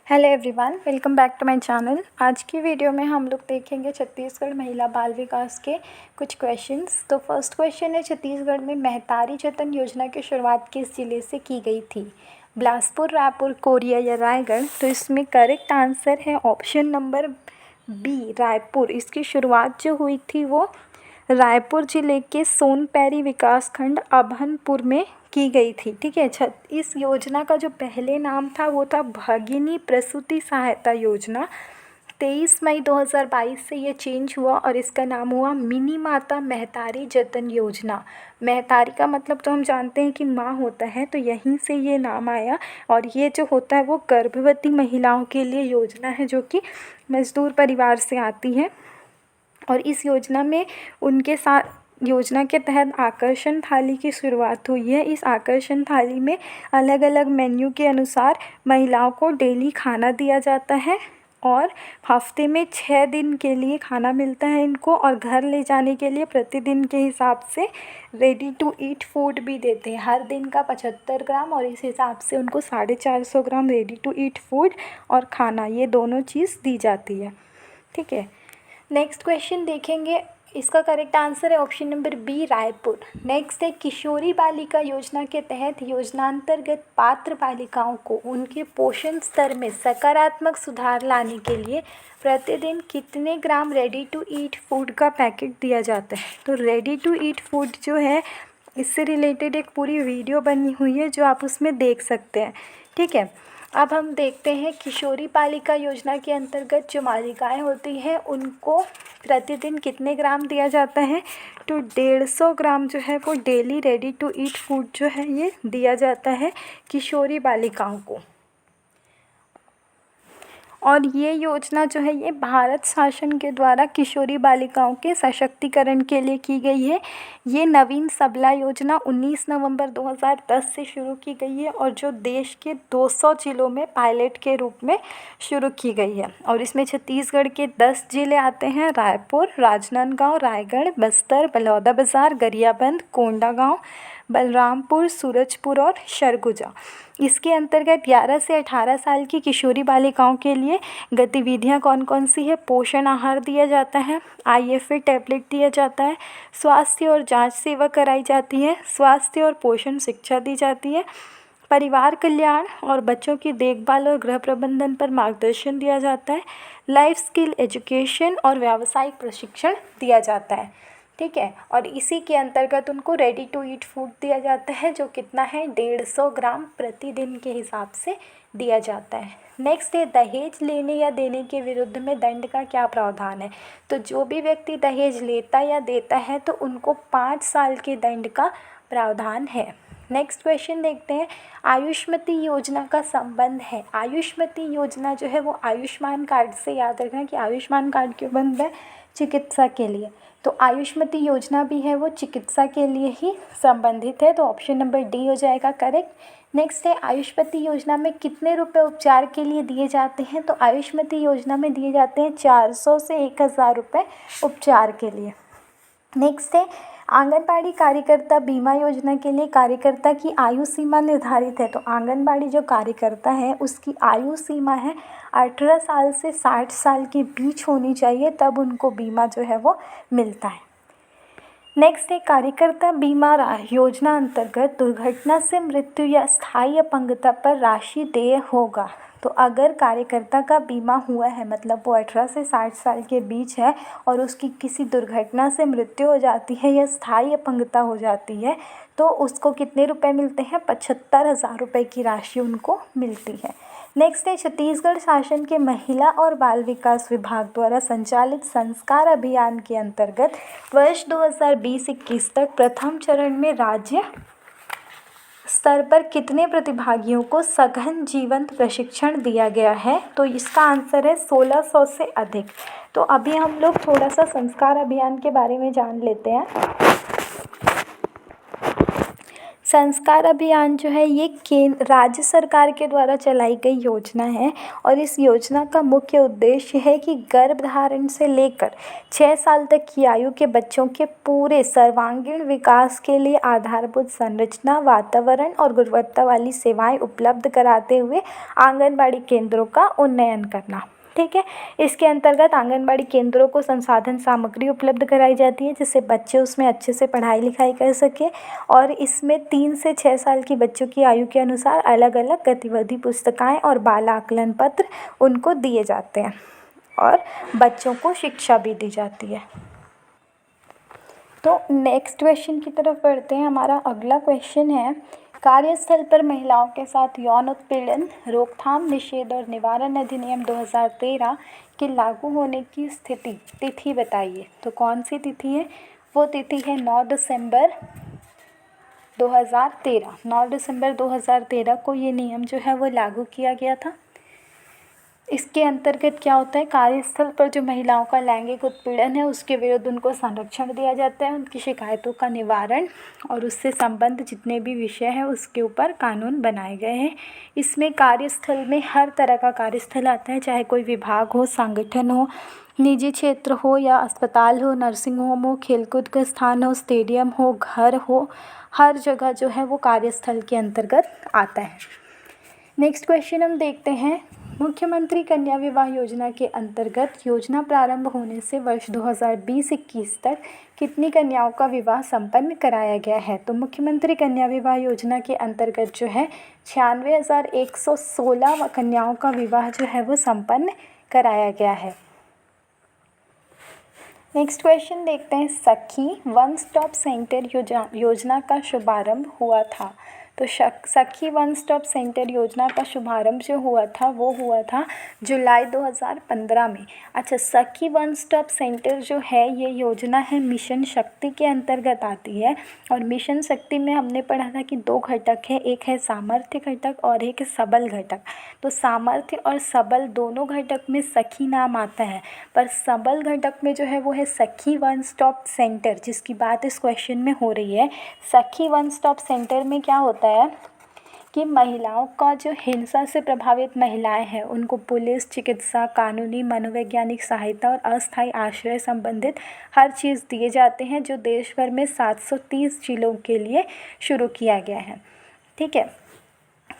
Hello everyone, welcome back to my channel. आज की video में हम लोग देखेंगे छत्तीसगढ़ महिला बाल विकास के कुछ क्वेश्चंस। तो फर्स्ट क्वेश्चन है, छत्तीसगढ़ में महतारी जतन योजना की शुरुआत किस जिले से की गई थी? बिलासपुर, रायपुर, कोरिया या रायगढ़? तो इसमें करेक्ट आंसर है ऑप्शन नंबर बी, रायपुर। इसकी शुरुआत जो हुई थी वो रायपुर जिले के सोनपैरी विकासखंड अभनपुर में की गई थी। ठीक है। इस योजना का जो पहले नाम था वो था भगिनी प्रसूति सहायता योजना। 23 मई 2022 से ये चेंज हुआ और इसका नाम हुआ मिनी माता महतारी जतन योजना। महतारी का मतलब तो हम जानते हैं कि माँ होता है, तो यहीं से ये नाम आया। और ये जो होता है वो गर्भवती महिलाओं के लिए योजना है जो कि मजदूर परिवार से आती है। और इस योजना में उनके साथ योजना के तहत आकर्षण थाली की शुरुआत हुई है। इस आकर्षण थाली में अलग अलग मेन्यू के अनुसार महिलाओं को डेली खाना दिया जाता है और हफ्ते में 6 दिन के लिए खाना मिलता है इनको, और घर ले जाने के लिए प्रतिदिन के हिसाब से रेडी टू ईट फूड भी देते हैं। हर दिन का 75 ग्राम और इस हिसाब से उनको 450 ग्राम रेडी टू ईट फूड और खाना, ये दोनों चीज़ दी जाती है। ठीक है। नेक्स्ट क्वेश्चन देखेंगे। इसका करेक्ट आंसर है option number B, Raipur. Next है, किशोरी बालिका योजना के तहत योजनांतर्गत पात्र बालिकाओं को उनके पोषण स्तर में सकारात्मक सुधार लाने के लिए प्रतिदिन कितने ग्राम रेडी टू ईट फूड का पैकेट दिया जाता है? तो रेडी टू ईट फूड जो है, इससे रिलेटेड एक पूरी वीडियो बनी हुई है जो आप उसमें देख सकते हैं। ठीक है। अब हम देखते हैं किशोरी बालिका योजना के अंतर्गत जो बालिकाएँ होती हैं उनको प्रतिदिन कितने ग्राम दिया जाता है? तो 150 ग्राम जो है वो daily ready to eat food जो है ये दिया जाता है किशोरी बालिकाओं को। और ये योजना जो है ये भारत शासन के द्वारा किशोरी बालिकाओं के सशक्तिकरण के लिए की गई है। ये नवीन सबला योजना 19 नवंबर 2010 से शुरू की गई है और जो देश के 200 जिलों में पायलट के रूप में शुरू की गई है। और इसमें छत्तीसगढ़ के 10 जिले आते हैं: रायपुर, राजनांदगांव, रायगढ़, बस्तर, बलौदाबाजार, गरियाबंद, कोंडागांव, बलरामपुर, सूरजपुर और सरगुजा। इसके अंतर्गत 11 से 18 साल की किशोरी बालिकाओं के लिए गतिविधियां कौन कौन सी है? पोषण आहार दिया जाता है, IFA टैबलेट दिया जाता है, स्वास्थ्य और जांच सेवा कराई जाती है, स्वास्थ्य और पोषण शिक्षा दी जाती है, परिवार कल्याण और बच्चों की देखभाल और गृह प्रबंधन पर मार्गदर्शन दिया जाता है, लाइफ स्किल एजुकेशन और व्यावसायिक प्रशिक्षण दिया जाता है। ठीक है। और इसी के अंतर्गत उनको रेडी टू ईट फूड दिया जाता है जो कितना है? 150 ग्राम प्रतिदिन के हिसाब से दिया जाता है। नेक्स्ट है, दहेज लेने या देने के विरुद्ध में दंड का क्या प्रावधान है? तो जो भी व्यक्ति दहेज लेता या देता है तो उनको 5 साल के दंड का प्रावधान है। नेक्स्ट क्वेश्चन देखते हैं, आयुष्मती योजना का संबंध है। आयुष्मती योजना जो है वो आयुष्मान कार्ड से, याद रखना कि आयुष्मान कार्ड क्यों बंद है? चिकित्सा के लिए। तो आयुष्मती योजना भी है वो चिकित्सा के लिए ही संबंधित है, तो ऑप्शन नंबर डी हो जाएगा करेक्ट। नेक्स्ट है, आयुष्मती योजना में कितने रुपए उपचार के लिए दिए जाते हैं? तो आयुष्मती योजना में दिए जाते हैं 400 से 1000 रुपये उपचार के लिए। नेक्स्ट है, आंगनबाड़ी कार्यकर्ता बीमा योजना के लिए कार्यकर्ता की आयु सीमा निर्धारित है। तो आंगनबाड़ी जो कार्यकर्ता है उसकी आयु सीमा है 18 साल से 60 साल के बीच होनी चाहिए, तब उनको बीमा जो है वो मिलता है। नेक्स्ट है, कार्यकर्ता बीमा योजना अंतर्गत दुर्घटना से मृत्यु या स्थायी अपंगता पर राशि देय होगा। तो अगर कार्यकर्ता का बीमा हुआ है, मतलब वो 18 से 60 साल के बीच है और उसकी किसी दुर्घटना से मृत्यु हो जाती है या स्थायी अपंगता हो जाती है, तो उसको कितने रुपए मिलते हैं? 75,000 रुपये की राशि उनको मिलती है। नेक्स्ट है, छत्तीसगढ़ शासन के महिला और बाल विकास विभाग द्वारा संचालित संस्कार अभियान के अंतर्गत वर्ष 2020-21 तक प्रथम चरण में राज्य स्तर पर कितने प्रतिभागियों को सघन जीवंत प्रशिक्षण दिया गया है? तो इसका आंसर है 1600 से अधिक। तो अभी हम लोग थोड़ा सा संस्कार अभियान के बारे में जान लेते हैं। संस्कार अभियान जो है ये केंद्र राज्य सरकार के द्वारा चलाई गई योजना है और इस योजना का मुख्य उद्देश्य है कि गर्भधारण से लेकर 6 साल तक की आयु के बच्चों के पूरे सर्वांगीण विकास के लिए आधारभूत संरचना, वातावरण और गुणवत्ता वाली सेवाएं उपलब्ध कराते हुए आंगनबाड़ी केंद्रों का उन्नयन करना। ठीक है, इसके अंतर्गत आंगनबाड़ी केंद्रों को संसाधन सामग्री उपलब्ध कराई जाती है जिससे बच्चे उसमें अच्छे से पढ़ाई लिखाई कर सकें और इसमें 3 से 6 साल की बच्चों की आयु के अनुसार अलग अलग गतिविधि पुस्तिकाएं और बाल आकलन पत्र उनको दिए जाते हैं और बच्चों को शिक्षा भी दी जाती है। तो नेक्स्ट क्वेश्चन की तरफ बढ़ते हैं। हमारा अगला क्वेश्चन है, कार्यस्थल पर महिलाओं के साथ यौन उत्पीड़न रोकथाम, निषेध और निवारण अधिनियम 2013 के लागू होने की तिथि बताइए। तो कौन सी तिथि है? वो तिथि है 9 दिसंबर 2013। 9 दिसंबर 2013 को ये नियम जो है वो लागू किया गया था। इसके अंतर्गत क्या होता है, कार्यस्थल पर जो महिलाओं का लैंगिक उत्पीड़न है उसके विरुद्ध उनको संरक्षण दिया जाता है, उनकी शिकायतों का निवारण और उससे संबंध जितने भी विषय हैं उसके ऊपर कानून बनाए गए हैं। इसमें कार्यस्थल में हर तरह का कार्यस्थल आता है, चाहे कोई विभाग हो, संगठन हो, निजी क्षेत्र हो या अस्पताल हो, नर्सिंग होम हो, खेलकूद का स्थान हो, स्टेडियम हो, घर हो, हर जगह जो है वो कार्यस्थल के अंतर्गत आता है। नेक्स्ट क्वेश्चन हम देखते हैं, मुख्यमंत्री कन्या विवाह योजना के अंतर्गत योजना प्रारंभ होने से वर्ष 2020-21 तक कितनी कन्याओं का विवाह संपन्न कराया गया है? तो मुख्यमंत्री कन्या विवाह योजना के अंतर्गत जो है 96,116 कन्याओं का विवाह जो है वो संपन्न कराया गया है। नेक्स्ट क्वेश्चन देखते हैं, सखी वन स्टॉप सेंटर योजना का शुभारंभ हुआ था। तो सखी वन स्टॉप सेंटर योजना का शुभारंभ जो हुआ था वो हुआ था जुलाई 2015 में। अच्छा, सखी वन स्टॉप सेंटर जो है ये योजना है मिशन शक्ति के अंतर्गत आती है और मिशन शक्ति में हमने पढ़ा था कि 2 घटक है, एक है सामर्थ्य घटक और एक है सबल घटक। तो सामर्थ्य और सबल दोनों घटक में सखी नाम आता है, पर सबल घटक में जो है वो है सखी वन स्टॉप सेंटर, जिसकी बात इस क्वेश्चन में हो रही है। सखी वन स्टॉप सेंटर में क्या होता है कि महिलाओं का जो हिंसा से प्रभावित महिलाएं हैं उनको पुलिस, चिकित्सा, कानूनी, मनोवैज्ञानिक सहायता और अस्थायी आश्रय संबंधित हर चीज़ दिए जाते हैं, जो देश भर में 730 जिलों के लिए शुरू किया गया है। ठीक है,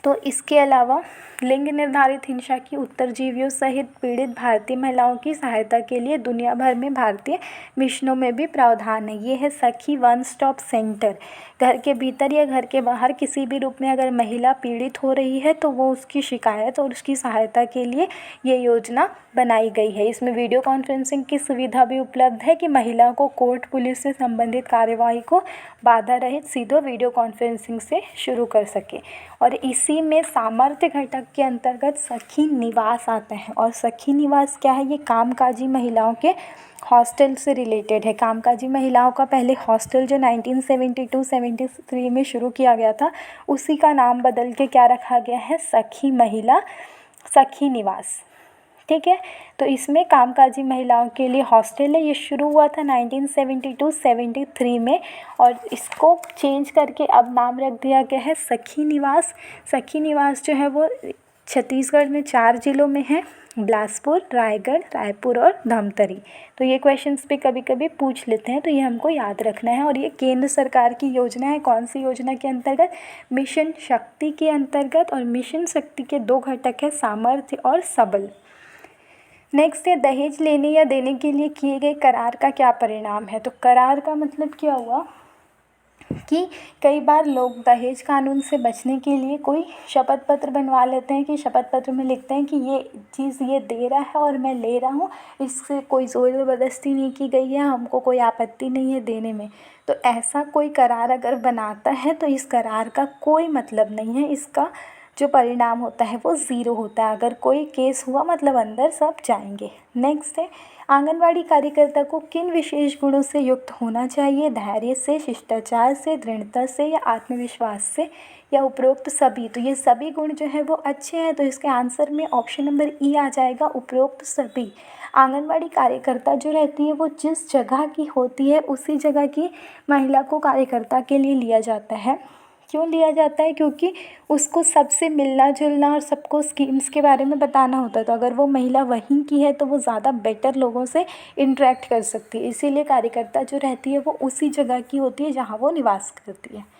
तो इसके अलावा लिंग निर्धारित हिंसा की उत्तरजीवियों सहित पीड़ित भारतीय महिलाओं की सहायता के लिए दुनिया भर में भारतीय मिशनों में भी प्रावधान है। ये है सखी वन स्टॉप सेंटर। घर के भीतर या घर के बाहर किसी भी रूप में अगर महिला पीड़ित हो रही है तो वो उसकी शिकायत और उसकी सहायता के लिए ये योजना बनाई गई है। इसमें वीडियो कॉन्फ्रेंसिंग की सुविधा भी उपलब्ध है कि महिला को कोर्ट, पुलिस से संबंधित कार्यवाही को बाधा रहित सीधे वीडियो कॉन्फ्रेंसिंग से शुरू कर सके। और इसी में सामर्थ्य घटक के अंतर्गत सखी निवास आता है। और सखी निवास क्या है? ये कामकाजी महिलाओं के हॉस्टल से रिलेटेड है। कामकाजी महिलाओं का पहले हॉस्टल जो 1972-73 में शुरू किया गया था उसी का नाम बदल के क्या रखा गया है? सखी निवास। ठीक है, तो इसमें कामकाजी महिलाओं के लिए हॉस्टल है। ये शुरू हुआ था 1972-73 में और इसको चेंज करके अब नाम रख दिया गया है सखी निवास। सखी निवास जो है वो छत्तीसगढ़ में 4 जिलों में है, बिलासपुर, रायगढ़, रायपुर और धमतरी। तो ये क्वेश्चंस भी कभी कभी पूछ लेते हैं, तो ये हमको याद रखना है। और ये केंद्र सरकार की योजना है। कौन सी योजना के अंतर्गत? मिशन शक्ति के अंतर्गत। और मिशन शक्ति के 2 घटक है, सामर्थ्य और सबल। नेक्स्ट है, दहेज लेने या देने के लिए किए गए करार का क्या परिणाम है? तो करार का मतलब क्या हुआ कि कई बार लोग दहेज कानून से बचने के लिए कोई शपथ पत्र बनवा लेते हैं कि शपथ पत्र में लिखते हैं कि ये चीज़ ये दे रहा है और मैं ले रहा हूँ, इससे कोई ज़ोर ज़बरदस्ती नहीं की गई है, हमको कोई आपत्ति नहीं है देने में। तो ऐसा कोई करार अगर बनाता है तो इस करार का कोई मतलब नहीं है, इसका जो परिणाम होता है वो ज़ीरो होता है। अगर कोई केस हुआ मतलब अंदर सब जाएंगे। नेक्स्ट है, आंगनवाड़ी कार्यकर्ता को किन विशेष गुणों से युक्त होना चाहिए? धैर्य से, शिष्टाचार से, दृढ़ता से या आत्मविश्वास से या उपरोक्त सभी? तो ये सभी गुण जो है वो अच्छे हैं, तो इसके आंसर में ऑप्शन नंबर ई आ जाएगा, उपरोक्त सभी। आंगनवाड़ी कार्यकर्ता जो रहती है वो जिस जगह की होती है उसी जगह की महिला को कार्यकर्ता के लिए लिया जाता है। क्यों लिया जाता है? क्योंकि उसको सबसे मिलना जुलना और सबको स्कीम्स के बारे में बताना होता है। तो अगर वो महिला वहीं की है तो वो ज़्यादा बेटर लोगों से इंटरेक्ट कर सकती है, इसीलिए कार्यकर्ता जो रहती है वो उसी जगह की होती है जहाँ वो निवास करती है।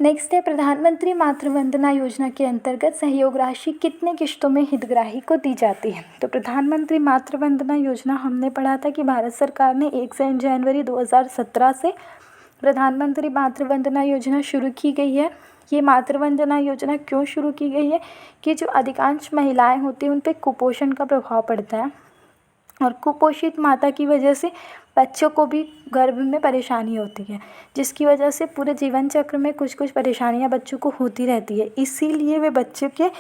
नेक्स्ट है, प्रधानमंत्री मातृ वंदना योजना के अंतर्गत सहयोग राशि कितने किश्तों में हितग्राही को दी जाती है? तो प्रधानमंत्री मातृ वंदना योजना हमने पढ़ा था कि भारत सरकार ने 1 जनवरी 2017 से प्रधानमंत्री मातृ वंदना योजना शुरू की गई है। ये मातृ वंदना योजना क्यों शुरू की गई है कि जो अधिकांश महिलाएं होती हैं उन पर कुपोषण का प्रभाव पड़ता है, और कुपोषित माता की वजह से बच्चों को भी गर्भ में परेशानी होती है, जिसकी वजह से पूरे जीवन चक्र में कुछ कुछ परेशानियां बच्चों को होती रहती है। इसीलिए वे बच्चे के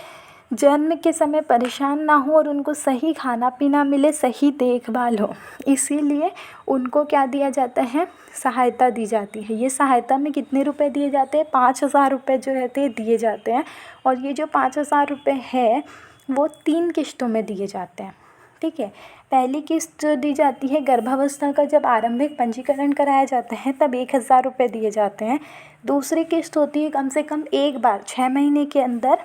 जन्म के समय परेशान ना हो और उनको सही खाना पीना मिले, सही देखभाल हो, इसीलिए उनको क्या दिया जाता है? सहायता दी जाती है। ये सहायता में कितने रुपए दिए जाते हैं? 5,000 रुपये जो रहते हैं दिए जाते हैं। और ये जो 5,000 रुपये है वो 3 किश्तों में दिए जाते हैं। ठीक है, पहली किस्त जो दी जाती है गर्भावस्था का जब आरंभिक पंजीकरण कराया जाता है तब 1,000 रुपये दिए जाते हैं। दूसरी किस्त होती है कम से कम एक बार 6 महीने के अंदर,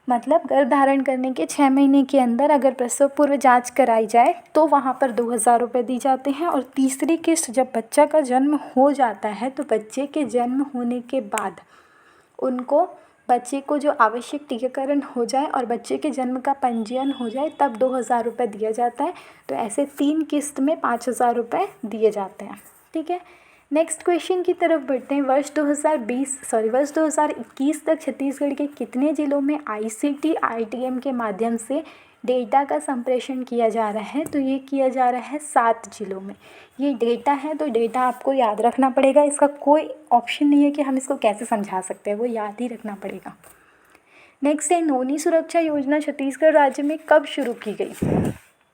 मतलब गर्भ धारण करने के 6 महीने के अंदर अगर प्रसव पूर्व जांच कराई जाए तो वहाँ पर 2,000 रुपये दी जाते हैं। और तीसरी किस्त जब बच्चा का जन्म हो जाता है तो बच्चे के जन्म होने के बाद उनको बच्चे को जो आवश्यक टीकाकरण हो जाए और बच्चे के जन्म का पंजीयन हो जाए तब 2,000 रुपये दिया जाता है। तो ऐसे 3 किस्त में 5,000 रुपये दिए जाते हैं। ठीक है, नेक्स्ट क्वेश्चन की तरफ बढ़ते हैं। वर्ष 2021 तक छत्तीसगढ़ के कितने ज़िलों में ICT ITM के माध्यम से डेटा का संप्रेषण किया जा रहा है? तो ये किया जा रहा है 7 जिलों में। ये डेटा है तो डेटा आपको याद रखना पड़ेगा, इसका कोई ऑप्शन नहीं है कि हम इसको कैसे समझा सकते हैं, वो याद ही रखना पड़ेगा। नेक्स्ट है, नौनी सुरक्षा योजना छत्तीसगढ़ राज्य में कब शुरू की गई?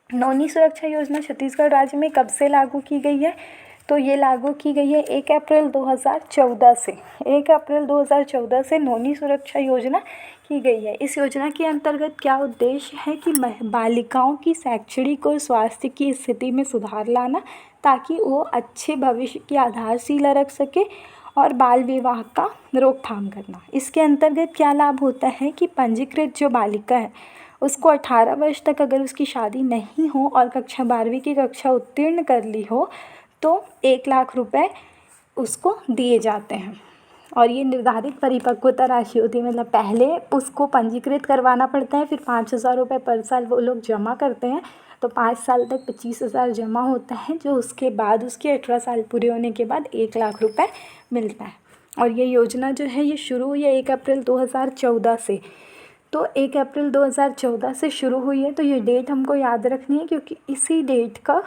नौनी सुरक्षा योजना छत्तीसगढ़ राज्य में कब से लागू की गई है? तो ये लागू की गई है 1 अप्रैल 2014 से। 1 अप्रैल 2014 से नौनी सुरक्षा योजना की गई है। इस योजना के अंतर्गत क्या उद्देश्य है कि बालिकाओं की शैक्षणिक और स्वास्थ्य की स्थिति में सुधार लाना ताकि वो अच्छे भविष्य की आधारशिला रख सके, और बाल विवाह का रोकथाम करना। इसके अंतर्गत क्या लाभ होता है कि पंजीकृत जो बालिका है उसको 18 वर्ष तक अगर उसकी शादी नहीं हो और कक्षा 12वीं की कक्षा उत्तीर्ण कर ली हो तो 1 लाख रुपए उसको दिए जाते हैं। और ये निर्धारित परिपक्वता राशि होती है, मतलब पहले उसको पंजीकृत करवाना पड़ता है, फिर 5,000 रुपये पर साल वो लोग जमा करते हैं, तो 5 साल तक 25,000 जमा होता है, जो उसके बाद उसके 18 साल पूरे होने के बाद 1 लाख रुपए मिलता है। और ये योजना जो है ये शुरू हुई है 1 अप्रैल 2014 से। तो 1 अप्रैल 2014 से शुरू हुई है, तो ये डेट हमको याद रखनी है क्योंकि इसी डेट का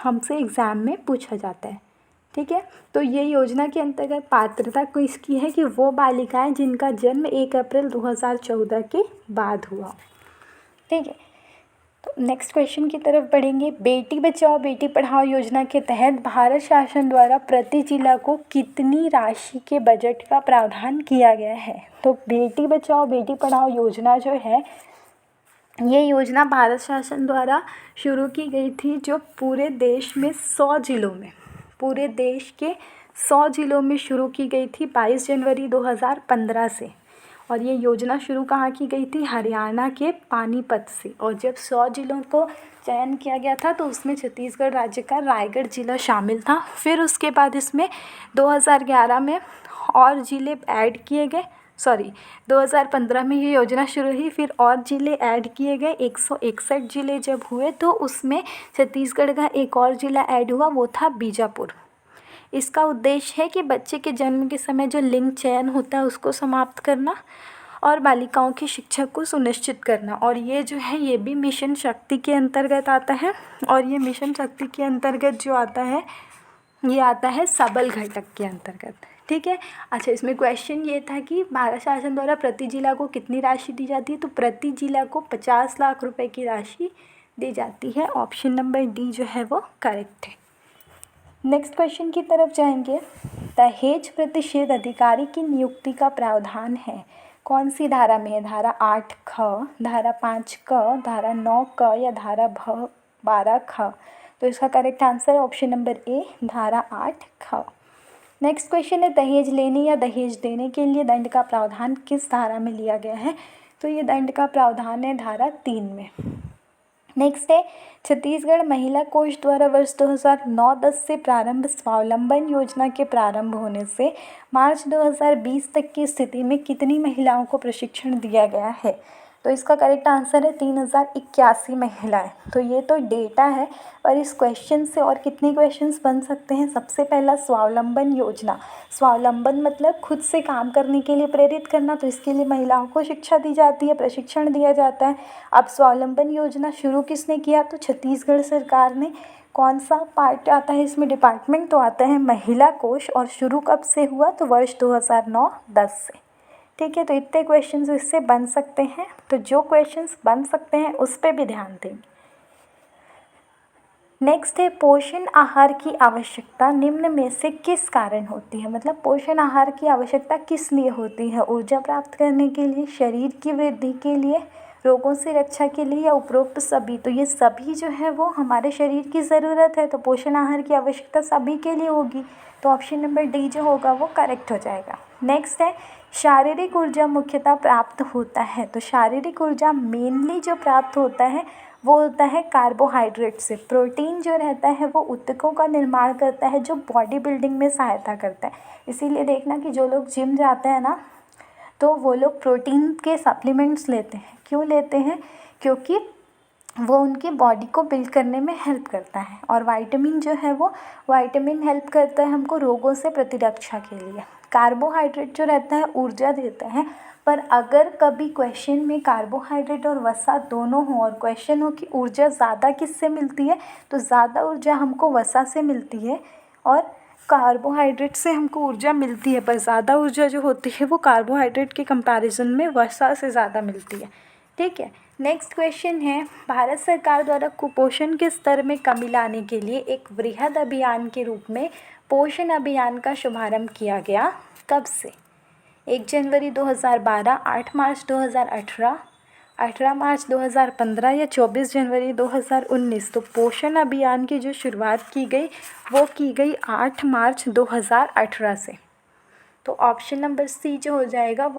हमसे एग्ज़ाम में पूछा जाता है। ठीक है, तो ये योजना के अंतर्गत पात्रता को इसकी है कि वो बालिकाएं जिनका जन्म 1 अप्रैल 2014 के बाद हुआ। ठीक है, तो नेक्स्ट क्वेश्चन की तरफ बढ़ेंगे। बेटी बचाओ बेटी पढ़ाओ योजना के तहत भारत शासन द्वारा प्रति जिला को कितनी राशि के बजट का प्रावधान किया गया है? तो बेटी बचाओ बेटी पढ़ाओ योजना जो है ये योजना भारत शासन द्वारा शुरू की गई थी, जो पूरे देश में 100 जिलों में, पूरे देश के 100 जिलों में शुरू की गई थी 22 जनवरी 2015 से। और ये योजना शुरू कहाँ की गई थी? हरियाणा के पानीपत से। और जब 100 जिलों को चयन किया गया था तो उसमें छत्तीसगढ़ राज्य का रायगढ़ जिला शामिल था। फिर उसके बाद इसमें 2011 में और ज़िले ऐड किए गए, 2015 में ये योजना शुरू हुई, फिर और ज़िले ऐड किए गए। 161 ज़िले जब हुए तो उसमें छत्तीसगढ़ का एक और ज़िला ऐड हुआ, वो था बीजापुर। इसका उद्देश्य है कि बच्चे के जन्म के समय जो लिंग चयन होता है उसको समाप्त करना और बालिकाओं की शिक्षा को सुनिश्चित करना। और ये जो है ये भी मिशन शक्ति के अंतर्गत आता है। और ये मिशन शक्ति के अंतर्गत जो आता है ये आता है सबल घटक के अंतर्गत। ठीक है, अच्छा, इसमें क्वेश्चन ये था कि भारत शासन द्वारा प्रति जिला को कितनी राशि दी जाती है? तो प्रति जिला को 50 लाख रुपए की राशि दी जाती है। ऑप्शन नंबर डी जो है वो करेक्ट है। नेक्स्ट क्वेश्चन की तरफ जाएंगे। दहेज प्रतिषेध अधिकारी की नियुक्ति का प्रावधान है, कौन सी धारा में है? धारा 8 ख, धारा 5 क, धारा 9 क या धारा 12 ख? तो इसका correct answer option number A, धारा 8 ख। नेक्स्ट क्वेश्चन है दहेज लेने या दहेज देने के लिए दंड का प्रावधान किस धारा में लिया गया है? तो ये दंड का प्रावधान है धारा 3 में। नेक्स्ट है छत्तीसगढ़ महिला कोष द्वारा वर्ष 2009-10 से प्रारंभ स्वावलंबन योजना के प्रारंभ होने से मार्च 2020 तक की स्थिति में कितनी महिलाओं को प्रशिक्षण दिया गया है? तो इसका करेक्ट आंसर है 3081 महिलाएं। तो ये तो डेटा है, और इस क्वेश्चन से और कितने क्वेश्चंस बन सकते हैं? सबसे पहला स्वावलंबन योजना, स्वावलंबन मतलब खुद से काम करने के लिए प्रेरित करना, तो इसके लिए महिलाओं को शिक्षा दी जाती है, प्रशिक्षण दिया जाता है। अब स्वावलंबन योजना शुरू किसने किया? तो छत्तीसगढ़ सरकार ने। कौन सा पार्ट आता है इसमें, डिपार्टमेंट? तो आता है महिला कोष। और शुरू कब से हुआ? तो वर्ष 2009-10 से। ठीक है, तो इतने क्वेश्चंस इससे बन सकते हैं। तो जो क्वेश्चंस बन सकते हैं उस पर भी ध्यान देंगे। नेक्स्ट है पोषण आहार की आवश्यकता निम्न में से किस कारण होती है? मतलब पोषण आहार की आवश्यकता किस लिए होती है? ऊर्जा प्राप्त करने के लिए, शरीर की वृद्धि के लिए, रोगों से रक्षा के लिए, या उपरोक्त सभी? तो ये सभी जो है वो हमारे शरीर की ज़रूरत है, तो पोषण आहार की आवश्यकता सभी के लिए होगी। तो ऑप्शन नंबर डी जो होगा वो करेक्ट हो जाएगा। नेक्स्ट है शारीरिक ऊर्जा मुख्यतः प्राप्त होता है। तो शारीरिक ऊर्जा मेनली जो प्राप्त होता है वो होता है कार्बोहाइड्रेट से। प्रोटीन जो रहता है वो ऊतकों का निर्माण करता है, जो बॉडी बिल्डिंग में सहायता करता है। इसीलिए देखना कि जो लोग जिम जाते हैं ना, तो वो लोग प्रोटीन के सप्लीमेंट्स लेते हैं। क्यों लेते हैं? क्योंकि वो उनकी बॉडी को बिल्ड करने में हेल्प करता है। और विटामिन जो है वो विटामिन हेल्प करता है हमको रोगों से प्रतिरक्षा के लिए। कार्बोहाइड्रेट जो रहता है ऊर्जा देता है, पर अगर कभी क्वेश्चन में कार्बोहाइड्रेट और वसा दोनों हो और क्वेश्चन हो कि ऊर्जा ज़्यादा किससे मिलती है, तो ज़्यादा ऊर्जा हमको वसा से मिलती है और कार्बोहाइड्रेट से हमको ऊर्जा मिलती है, पर ज़्यादा ऊर्जा जो होती है वो कार्बोहाइड्रेट के कंपैरिजन में वसा से ज़्यादा मिलती है। ठीक है, नेक्स्ट क्वेश्चन है भारत सरकार द्वारा कुपोषण के स्तर में कमी लाने के लिए एक वृहद अभियान के रूप में पोषण अभियान का शुभारंभ किया गया कब से? 1 जनवरी 2012, 8 मार्च 2018, 18 मार्च 2015 या 24 जनवरी 2019? तो पोषण अभियान की जो शुरुआत की गई वो की गई 8 मार्च 2018 से। तो ऑप्शन नंबर सी जो हो जाएगा।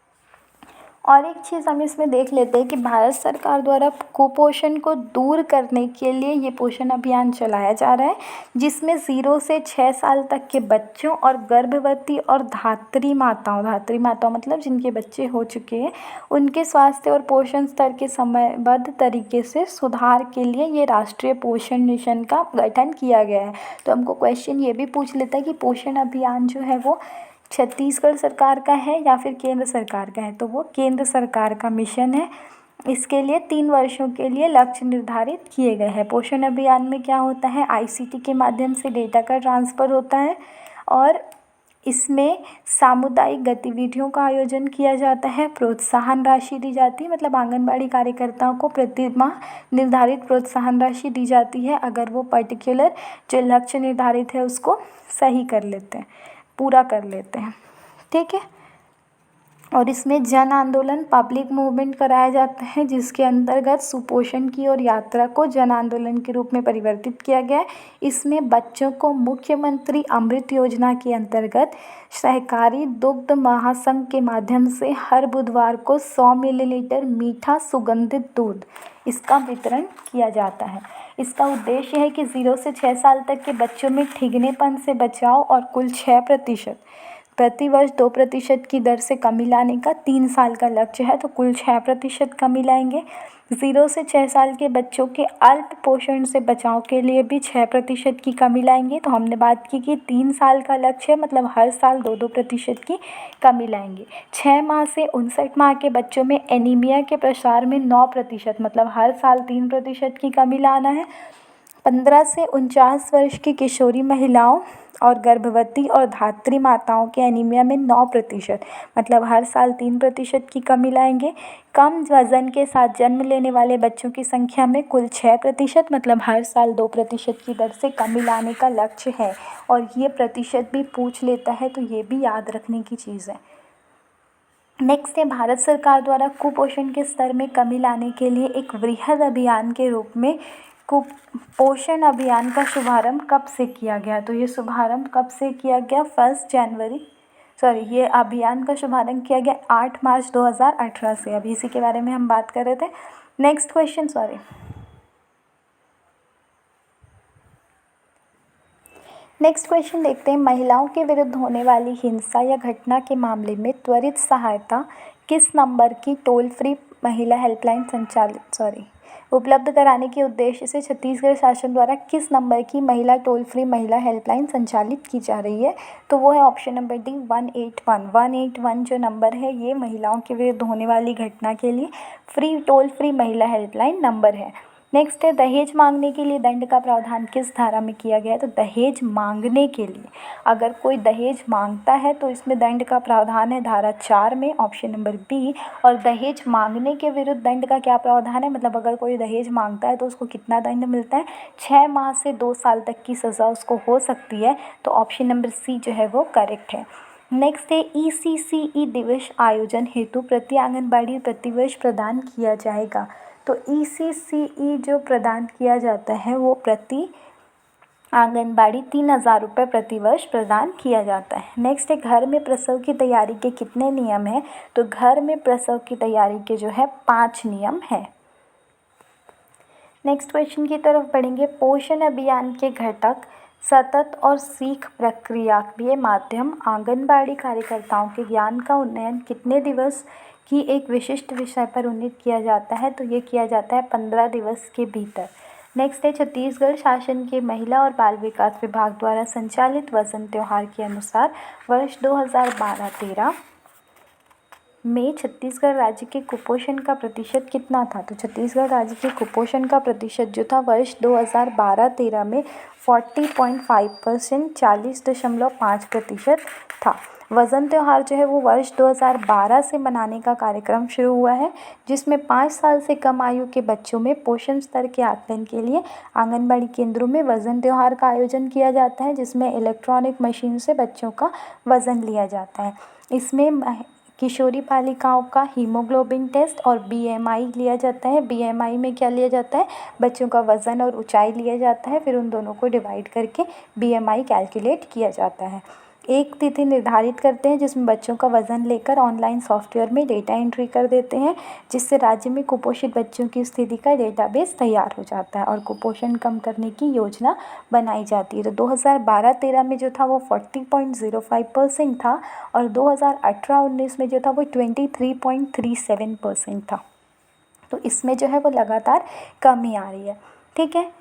और एक चीज़ हम इसमें देख लेते हैं कि भारत सरकार द्वारा कुपोषण को दूर करने के लिए ये पोषण अभियान चलाया जा रहा है, जिसमें 0 से 6 साल तक के बच्चों और गर्भवती और धात्री माताओं मतलब जिनके बच्चे हो चुके हैं, उनके स्वास्थ्य और पोषण स्तर के समयबद्ध तरीके से सुधार के लिए ये राष्ट्रीय पोषण मिशन का गठन किया गया है। तो हमको क्वेश्चन ये भी पूछ लेता है कि पोषण अभियान जो है वो छत्तीसगढ़ सरकार का है या फिर केंद्र सरकार का है? तो वो केंद्र सरकार का मिशन है। इसके लिए 3 वर्षों के लिए लक्ष्य निर्धारित किए गए हैं। पोषण अभियान में क्या होता है? आईसीटी के माध्यम से डेटा का ट्रांसफ़र होता है और इसमें सामुदायिक गतिविधियों का आयोजन किया जाता है। प्रोत्साहन राशि दी जाती है, मतलब आंगनबाड़ी कार्यकर्ताओं को प्रति माह निर्धारित प्रोत्साहन राशि दी जाती है अगर वो पर्टिकुलर जो लक्ष्य निर्धारित है उसको सही कर लेते हैं, पूरा कर लेते हैं। ठीक है, और इसमें जन आंदोलन पब्लिक मूवमेंट कराया जाता है, जिसके अंतर्गत सुपोषण की ओर यात्रा को जन आंदोलन के रूप में परिवर्तित किया गया है। इसमें बच्चों को मुख्यमंत्री अमृत योजना के अंतर्गत सहकारी दुग्ध महासंघ के माध्यम से हर बुधवार को 100 मिलीलीटर मीठा सुगंधित दूध इसका वितरण किया जाता है। इसका उद्देश्य है कि 0 से 6 साल तक के बच्चों में ठिगनेपन से बचाव और कुल 6% प्रतिवर्ष 2% की दर से कमी लाने का 3 साल का लक्ष्य है, तो कुल 6% कमी लाएंगे। 0 से 6 साल के बच्चों के अल्प पोषण से बचाव के लिए भी 6% की कमी लाएंगे। तो हमने बात की कि 3 साल का लक्ष्य है, मतलब हर साल 2-2% की कमी लाएंगे। 6 माह से 59 माह के बच्चों में एनीमिया के प्रसार में 9%, मतलब हर साल 3% की कमी लाना है। 15 से 49 वर्ष की किशोरी महिलाओं और गर्भवती और धात्री माताओं के एनीमिया में 9%, मतलब हर साल 3% की कमी लाएंगे। कम वजन के साथ जन्म लेने वाले बच्चों की संख्या में कुल 6%, मतलब हर साल 2% की दर से कमी लाने का लक्ष्य है। और ये प्रतिशत भी पूछ लेता है, तो ये भी याद रखने की चीज़ है। नेक्स्ट है भारत सरकार द्वारा कुपोषण के स्तर में कमी लाने के लिए एक वृहद अभियान के रूप में पोषण अभियान का शुभारंभ कब से किया गया? तो ये शुभारंभ कब से किया गया? 1 जनवरी, ये अभियान का शुभारंभ किया गया 8 मार्च 2018 से। अभी इसी के बारे में हम बात कर रहे थे। नेक्स्ट क्वेश्चन, नेक्स्ट क्वेश्चन देखते हैं। महिलाओं के विरुद्ध होने वाली हिंसा या घटना के मामले में त्वरित सहायता किस नंबर की टोल फ्री महिला हेल्पलाइन उपलब्ध कराने के उद्देश्य से छत्तीसगढ़ शासन द्वारा किस नंबर की महिला टोल फ्री महिला हेल्पलाइन संचालित की जा रही है? तो वो है ऑप्शन नंबर डी 181। 181 जो नंबर है ये महिलाओं के विरुद्ध होने वाली घटना के लिए टोल फ्री महिला हेल्पलाइन नंबर है। नेक्स्ट है, दहेज मांगने के लिए दंड का प्रावधान किस धारा में किया गया है? तो दहेज मांगने के लिए अगर कोई दहेज मांगता है तो इसमें दंड का प्रावधान है धारा 4 में, ऑप्शन नंबर बी। और दहेज मांगने के विरुद्ध दंड का क्या प्रावधान है, मतलब अगर कोई दहेज मांगता है तो उसको कितना दंड मिलता है? 6 माह से 2 साल तक की सज़ा उसको हो सकती है। तो ऑप्शन नंबर सी जो है वो करेक्ट है। नेक्स्ट है, ECCE दिवस आयोजन हेतु प्रति आंगनबाड़ी प्रतिवर्ष प्रदान किया जाएगा। तो ECCE जो प्रदान किया जाता है वो प्रति आंगनबाड़ी 3000 रुपये प्रतिवर्ष प्रदान किया जाता है। नेक्स्ट है, घर में प्रसव की तैयारी के कितने नियम हैं? तो घर में प्रसव की तैयारी के जो है 5 नियम हैं। नेक्स्ट क्वेश्चन की तरफ बढ़ेंगे। पोषण अभियान के घटक सतत और सीख प्रक्रिया के माध्यम आंगनबाड़ी कार्यकर्ताओं के ज्ञान का उन्नयन कितने दिवस की एक विशिष्ट विषय पर उन्नत किया जाता है? तो ये किया जाता है 15 दिवस के भीतर। नेक्स्ट है, छत्तीसगढ़ शासन के महिला और बाल विकास विभाग द्वारा संचालित वजन त्योहार के अनुसार वर्ष 2012-13 में छत्तीसगढ़ राज्य के कुपोषण का प्रतिशत कितना था? तो छत्तीसगढ़ राज्य के कुपोषण का प्रतिशत जो था वर्ष 2012-13 में 40.5%, 40.5% था। वज़न त्यौहार जो है वो वर्ष 2012 से मनाने का कार्यक्रम शुरू हुआ है, जिसमें 5 साल से कम आयु के बच्चों में पोषण स्तर के आकलन के लिए आंगनबाड़ी केंद्रों में वज़न त्यौहार का आयोजन किया जाता है, जिसमें इलेक्ट्रॉनिक मशीन से बच्चों का वज़न लिया जाता है। इसमें किशोरी बालिकाओं का हीमोग्लोबिन टेस्ट और BMI लिया जाता है। BMI में क्या लिया जाता है? बच्चों का वज़न और ऊंचाई लिया जाता है, फिर उन दोनों को डिवाइड करके BMI कैलकुलेट किया जाता है। एक तिथि निर्धारित करते हैं जिसमें बच्चों का वज़न लेकर ऑनलाइन सॉफ्टवेयर में डेटा एंट्री कर देते हैं, जिससे राज्य में कुपोषित बच्चों की स्थिति का डेटाबेस तैयार हो जाता है और कुपोषण कम करने की योजना बनाई जाती है। तो 2012-13 में जो था वो 40.05% था और 2018-19 में जो था वो 23.37% था। तो इसमें जो है वो लगातार कमी आ रही है। ठीक है,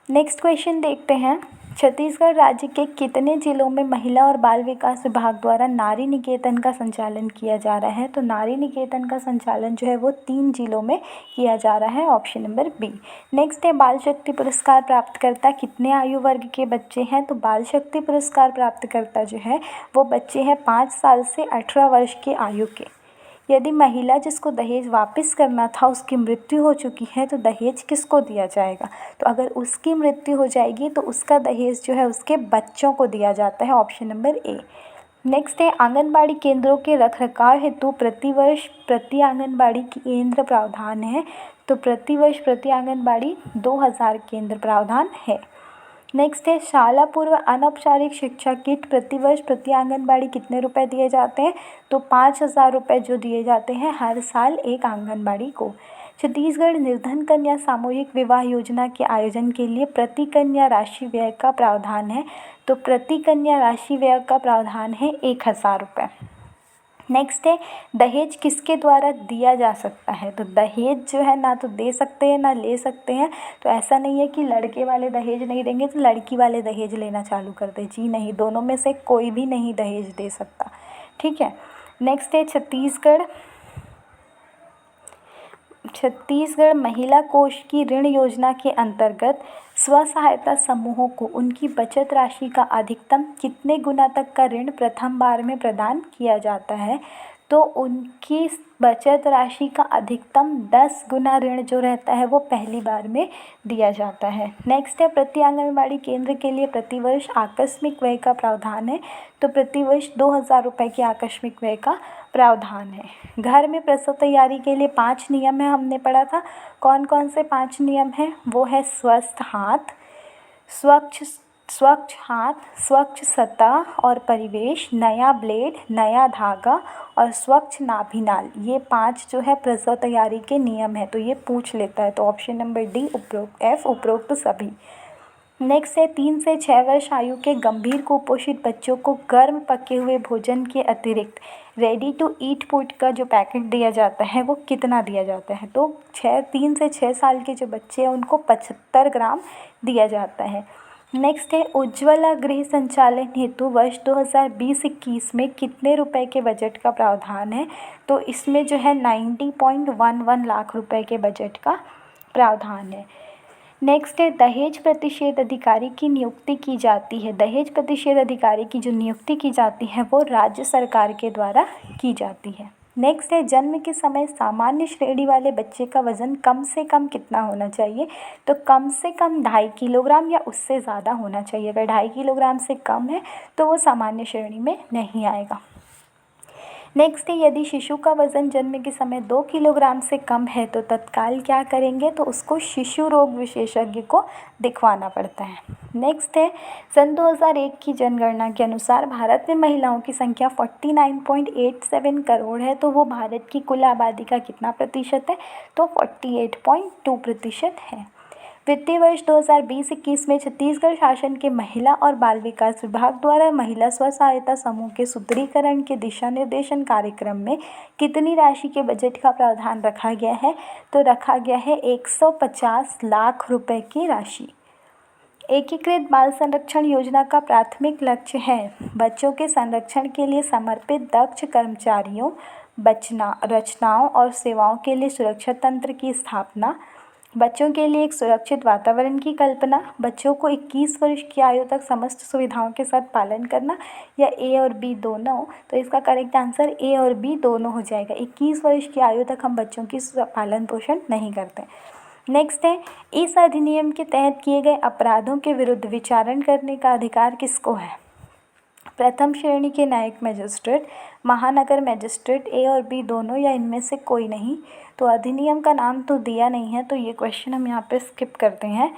नेक्स्ट क्वेश्चन देखते हैं। छत्तीसगढ़ राज्य के कितने जिलों में महिला और बाल विकास विभाग द्वारा नारी निकेतन का संचालन किया जा रहा है? तो नारी निकेतन का संचालन जो है वो 3 जिलों में किया जा रहा है, ऑप्शन नंबर बी। नेक्स्ट है, बाल शक्ति पुरस्कार प्राप्तकर्ता कितने आयु वर्ग के बच्चे हैं? तो बाल शक्ति पुरस्कार प्राप्तकर्ता जो है वो बच्चे हैं 5 साल से 18 वर्ष की आयु के। यदि महिला जिसको दहेज वापस करना था उसकी मृत्यु हो चुकी है तो दहेज किसको दिया जाएगा? तो अगर उसकी मृत्यु हो जाएगी तो उसका दहेज जो है उसके बच्चों को दिया जाता है, ऑप्शन नंबर ए। नेक्स्ट है, आंगनबाड़ी केंद्रों के रखरखाव हेतु प्रतिवर्ष प्रति आंगनबाड़ी केंद्र प्रावधान है। तो प्रतिवर्ष प्रति आंगनबाड़ी 2000 केंद्र प्रावधान है। नेक्स्ट है, शाला पूर्व अनौपचारिक शिक्षा किट प्रतिवर्ष प्रति आंगनबाड़ी कितने रुपए दिए जाते हैं? तो 5000 रुपये जो दिए जाते हैं हर साल एक आंगनबाड़ी को। छत्तीसगढ़ निर्धन कन्या सामूहिक विवाह योजना के आयोजन के लिए प्रति कन्या राशि व्यय का प्रावधान है। तो प्रति कन्या राशि व्यय का प्रावधान है 1000 रुपये। नेक्स्ट है, दहेज किसके द्वारा दिया जा सकता है? तो दहेज जो है ना तो दे सकते हैं ना ले सकते हैं। तो ऐसा नहीं है कि लड़के वाले दहेज नहीं देंगे तो लड़की वाले दहेज लेना चालू कर दे, जी नहीं, दोनों में से कोई भी नहीं दहेज दे सकता। ठीक है, नेक्स्ट है, छत्तीसगढ़ महिला कोष की ऋण योजना के अंतर्गत स्व सहायता समूहों को उनकी बचत राशि का अधिकतम कितने गुना तक का ऋण प्रथम बार में प्रदान किया जाता है? तो उनकी बचत राशि का अधिकतम 10 गुना ऋण जो रहता है वो पहली बार में दिया जाता है। नेक्स्ट है, प्रति आंगनबाड़ी केंद्र के लिए प्रतिवर्ष आकस्मिक व्यय का प्रावधान है। तो प्रतिवर्ष 2,000 रुपये की आकस्मिक व्यय का प्रावधान है। घर में प्रसव तैयारी के लिए 5 नियम है, हमने पढ़ा था। कौन कौन से 5 नियम हैं? वो है स्वच्छ हाथ, स्वच्छ सतह और परिवेश, नया ब्लेड, नया धागा और स्वच्छ नाभिनाल। ये 5 जो है प्रसव तैयारी के नियम है, तो ये पूछ लेता है। तो ऑप्शन नंबर डी उपरोक्त सभी। नेक्स्ट है, 3 से 6 वर्ष आयु के गंभीर कुपोषित बच्चों को गर्म पके हुए भोजन के अतिरिक्त रेडी टू ईट फूड का जो पैकेट दिया जाता है वो कितना दिया जाता है? तो 3 से 6 साल के जो बच्चे हैं उनको 75 ग्राम दिया जाता है। नेक्स्ट है, उज्ज्वला गृह संचालन हेतु वर्ष 2020-21 में कितने रुपए के बजट का प्रावधान है? तो इसमें जो है 90.11 लाख रुपए के बजट का प्रावधान है। नेक्स्ट है, दहेज प्रतिषेध अधिकारी की नियुक्ति की जाती है। दहेज प्रतिषेध अधिकारी की जो नियुक्ति की जाती है वो राज्य सरकार के द्वारा की जाती है। नेक्स्ट है, जन्म के समय सामान्य श्रेणी वाले बच्चे का वज़न कम से कम कितना होना चाहिए? तो कम से कम 2.5 किलोग्राम या उससे ज़्यादा होना चाहिए। अगर 2.5 किलोग्राम से कम है तो वो सामान्य श्रेणी में नहीं आएगा। नेक्स्ट है, यदि शिशु का वज़न जन्म के समय 2 किलोग्राम से कम है तो तत्काल क्या करेंगे? तो उसको शिशु रोग विशेषज्ञ को दिखवाना पड़ता है। नेक्स्ट है, सन 2001 की जनगणना के अनुसार भारत में महिलाओं की संख्या 49.87 करोड़ है। तो वो भारत की कुल आबादी का कितना प्रतिशत है? तो 48.2% है। वित्तीय वर्ष 2020-21 में छत्तीसगढ़ शासन के महिला और बाल विकास विभाग द्वारा महिला स्व सहायता समूह के सुदृढ़ीकरण के दिशा निर्देशन कार्यक्रम में कितनी राशि के बजट का प्रावधान रखा गया है? तो रखा गया है 150 लाख रुपए की राशि। एकीकृत बाल संरक्षण योजना का प्राथमिक लक्ष्य है बच्चों के संरक्षण के लिए समर्पित दक्ष कर्मचारियों, रचनाओं और सेवाओं के लिए सुरक्षा तंत्र की स्थापना, बच्चों के लिए एक सुरक्षित वातावरण की कल्पना, बच्चों को 21 वर्ष की आयु तक समस्त सुविधाओं के साथ पालन करना, या ए और बी दोनों? तो इसका करेक्ट आंसर ए और बी दोनों हो जाएगा। 21 वर्ष की आयु तक हम बच्चों की पालन पोषण नहीं करते। नेक्स्ट है, इस अधिनियम के तहत किए गए अपराधों के विरुद्ध विचारण करने का अधिकार किसको है? प्रथम श्रेणी के न्यायिक मजिस्ट्रेट, महानगर मजिस्ट्रेट, ए और बी दोनों या इनमें से कोई नहीं? तो अधिनियम का नाम तो दिया नहीं है, तो ये क्वेश्चन हम यहाँ पे स्किप करते हैं।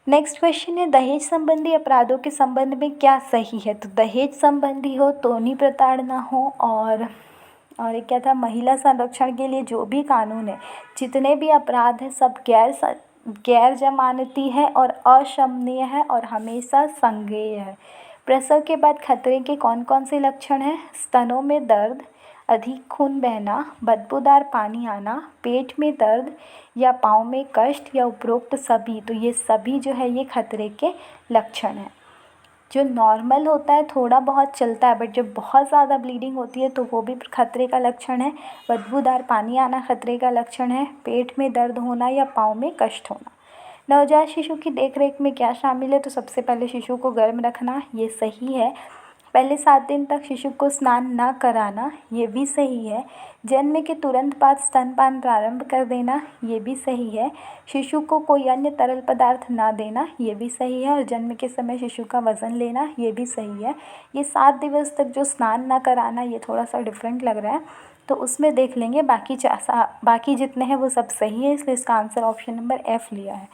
नेक्स्ट क्वेश्चन है, दहेज संबंधी अपराधों के संबंध में क्या सही है? तो दहेज संबंधी हो, तोनी प्रताड़ना हो, और एक क्या था, महिला संरक्षण के लिए जो भी कानून है, जितने भी अपराध हैं सब गैर जमानती है और अक्षमनीय है और हमेशा संज्ञेय है। प्रसव के बाद खतरे के कौन कौन से लक्षण हैं? स्तनों में दर्द, अधिक खून बहना, बदबूदार पानी आना, पेट में दर्द या पाँव में कष्ट, या उपरोक्त सभी। तो ये सभी जो है ये खतरे के लक्षण हैं। जो नॉर्मल होता है थोड़ा बहुत चलता है, बट जब बहुत ज़्यादा ब्लीडिंग होती है तो वो भी खतरे का लक्षण है। बदबूदार पानी आना खतरे का लक्षण है। पेट में दर्द होना या पाँव में कष्ट होना। नवजात शिशु की देखरेख में क्या शामिल है? तो सबसे पहले शिशु को गर्म रखना, ये सही है। पहले 7 दिन तक शिशु को स्नान न कराना, ये भी सही है। जन्म के तुरंत बाद स्तनपान प्रारंभ कर देना, ये भी सही है। शिशु को कोई अन्य तरल पदार्थ ना देना, ये भी सही है। और जन्म के समय शिशु का वज़न लेना, ये भी सही है। ये 7 दिवस तक जो स्नान ना कराना, ये थोड़ा सा डिफरेंट लग रहा है, तो उसमें देख लेंगे। बाकी जितने हैं वो सब सही है, इसलिए इसका आंसर ऑप्शन नंबर एफ़ लिया है।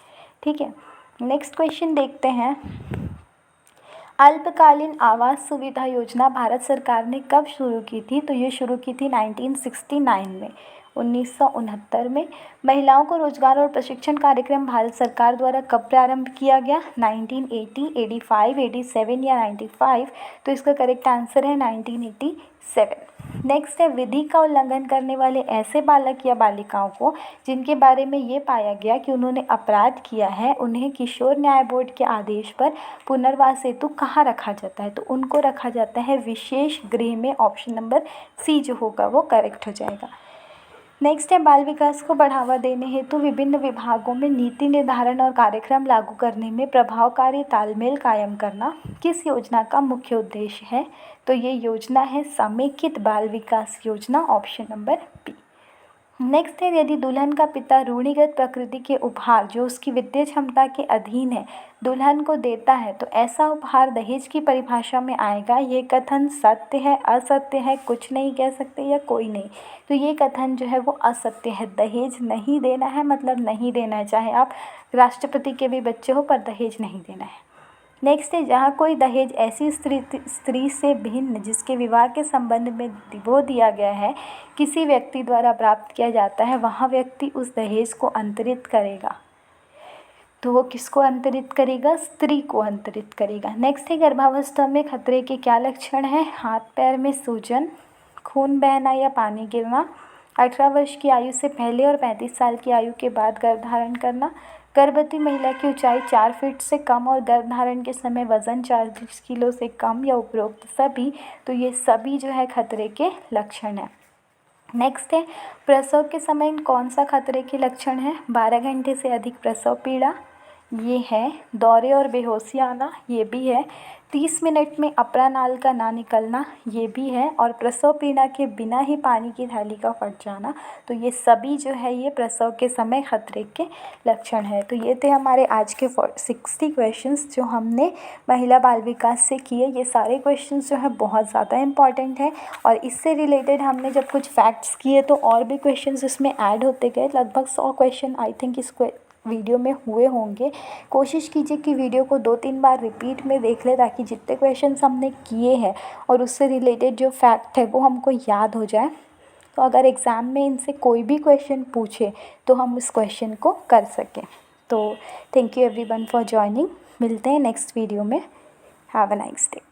ठीक है, नेक्स्ट क्वेश्चन देखते हैं। अल्पकालीन आवास सुविधा योजना भारत सरकार ने कब शुरू की थी? तो ये शुरू की थी 1969 में, 1969 में। महिलाओं को रोजगार और प्रशिक्षण कार्यक्रम भारत सरकार द्वारा कब प्रारंभ किया गया? 1980, 85, 87 या 95? तो इसका करेक्ट आंसर है 1987। नेक्स्ट है, विधि का उल्लंघन करने वाले ऐसे बालक या बालिकाओं को जिनके बारे में ये पाया गया कि उन्होंने अपराध किया है, उन्हें किशोर न्याय बोर्ड के आदेश पर पुनर्वास हेतु कहाँ रखा जाता है? तो उनको रखा जाता है विशेष गृह में। ऑप्शन नंबर सी जो होगा वो करेक्ट हो जाएगा। नेक्स्ट है बाल विकास को बढ़ावा देने हेतु विभिन्न विभागों में नीति निर्धारण और कार्यक्रम लागू करने में प्रभावकारी तालमेल कायम करना किस योजना का मुख्य उद्देश्य है? तो ये योजना है समेकित बाल विकास योजना, ऑप्शन नंबर बी। नेक्स्ट है यदि दुल्हन का पिता रूढ़िगत प्रकृति के उपहार जो उसकी वित्तीय क्षमता के अधीन है दुल्हन को देता है तो ऐसा उपहार दहेज की परिभाषा में आएगा। ये कथन सत्य है, असत्य है, कुछ नहीं कह सकते या कोई नहीं। तो ये कथन जो है वो असत्य है। दहेज नहीं देना है मतलब नहीं देना है, चाहे आप राष्ट्रपति के भी बच्चे हो पर दहेज नहीं देना है। नेक्स्ट है जहाँ कोई दहेज ऐसी स्त्री से भिन्न जिसके विवाह के संबंध में वो दिया गया है किसी व्यक्ति द्वारा प्राप्त किया जाता है वहाँ व्यक्ति उस दहेज को अंतरित करेगा। तो वो किसको अंतरित करेगा? स्त्री को अंतरित करेगा। नेक्स्ट है गर्भावस्था में खतरे के क्या लक्षण हैं? हाथ पैर में सूजन, खून बहना या पानी गिरना, 18 वर्ष की आयु से पहले और 35 साल की आयु के बाद गर्भधारण करना, गर्भवती महिला की ऊंचाई 4 फीट से कम और गर्भधारण के समय वजन 40 किलो से कम या उपरोक्त सभी। तो ये सभी जो है खतरे के लक्षण हैं। नेक्स्ट है प्रसव के समय कौन सा खतरे के लक्षण है? 12 घंटे से अधिक प्रसव पीड़ा, ये है। दौरे और बेहोशी आना, ये भी है। 30 मिनट में अपरा नाल का ना निकलना, ये भी है। और प्रसव पीड़ा के बिना ही पानी की थैली का फट जाना। तो ये सभी जो है ये प्रसव के समय खतरे के लक्षण है। तो ये थे हमारे आज के 60 क्वेश्चंस जो हमने महिला बाल विकास से किए। ये सारे क्वेश्चंस जो है बहुत ज़्यादा इंपॉर्टेंट है और इससे रिलेटेड हमने जब कुछ फैक्ट्स किए तो और भी क्वेश्चंस इसमें ऐड होते गए। लगभग 100 क्वेश्चन आई थिंक इस वीडियो में हुए होंगे। कोशिश कीजिए कि वीडियो को 2-3 बार रिपीट में देख ले ताकि जितने क्वेश्चंस हमने किए हैं और उससे रिलेटेड जो फैक्ट है वो हमको याद हो जाए। तो अगर एग्ज़ाम में इनसे कोई भी क्वेश्चन पूछे तो हम उस क्वेश्चन को कर सकें। तो thank you everyone for joining. मिलते हैं नेक्स्ट वीडियो में। Have a nice day.